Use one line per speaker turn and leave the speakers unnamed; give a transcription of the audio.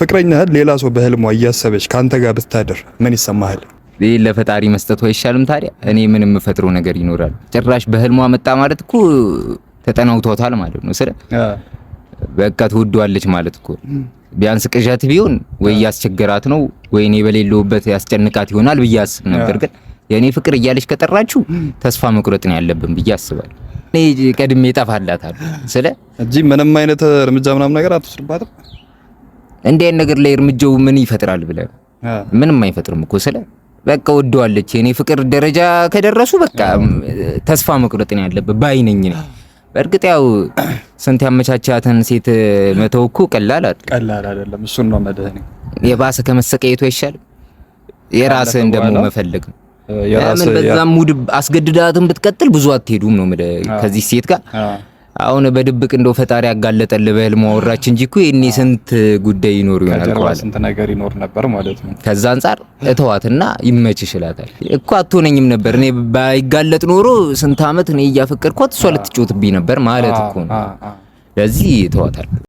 ፍቅረኛህ ሌላ ሰው በህልሟ እያሰበች ካንተ ጋር ብታደር ምን ይሰማሃል?
ይሄ ለፈጣሪ መስጠት አይሻልም ታዲያ? እኔ ምንም የምፈጥረው ነገር ይኖራል? ጭራሽ በህልሟ መጣ ማለት እኮ ተጠናውቷታል ማለት ነው። በቃ ትወዷለች ማለት እኮ። ቢያንስ ቅዠት ቢሆን ወይ ያስቸገራት ነው ወይ እኔ በሌለውበት ያስጨንቃት ይሆናል ብዬ አስብ ነበር። ግን የኔ ፍቅር እያለች ከጠራችሁ ተስፋ መቁረጥ ነው ያለብን ብዬ አስባለሁ። እኔ ቀድሜ እጠፋላታለሁ
እንጂ ምንም አይነት እርምጃ ምናምን ነገር አትወስድባትም።
እንዴ ነገር ላይ እርምጃው ምን ይፈጥራል ብለህ? ምንም አይፈጥርም እኮ በቃ ወደዋለች። የኔ ፍቅር ደረጃ ከደረሱ በቃ ተስፋ መቁረጥ ነው ያለብን ባይነኝ ነው። በእርግጥ ያው ስንት ያመቻቻትን ሴት መተው እኮ ቀላል
አይደለም። እሱን ነው መደህኔ
የባሰ ከመሰቀየቱ አይሻልም? የራስህን ደግሞ መፈለግ ነው። ምን በዛም ሙድ አስገድዳትን ብትቀጥል ብዙ አትሄዱም ነው ከዚህ ሴት ጋር። አሁን በድብቅ እንደው ፈጣሪ ያጋለጠልህ በህልም አወራች እንጂ እኮ የኔ ስንት ጉዳይ ይኖር ይሆናል እኮ
ስንት ነገር ይኖር ነበር ማለት ነው።
ከዛ አንፃር እተዋትና ይመችሽ እላታል እኮ። አትሆነኝም ነበር እኔ ባይጋለጥ ኖሮ ስንት አመት እኔ እያፈቀርኳት እሷ ልትጮትብኝ ነበር ማለት እኮ ነው። ለዚህ እተዋታል።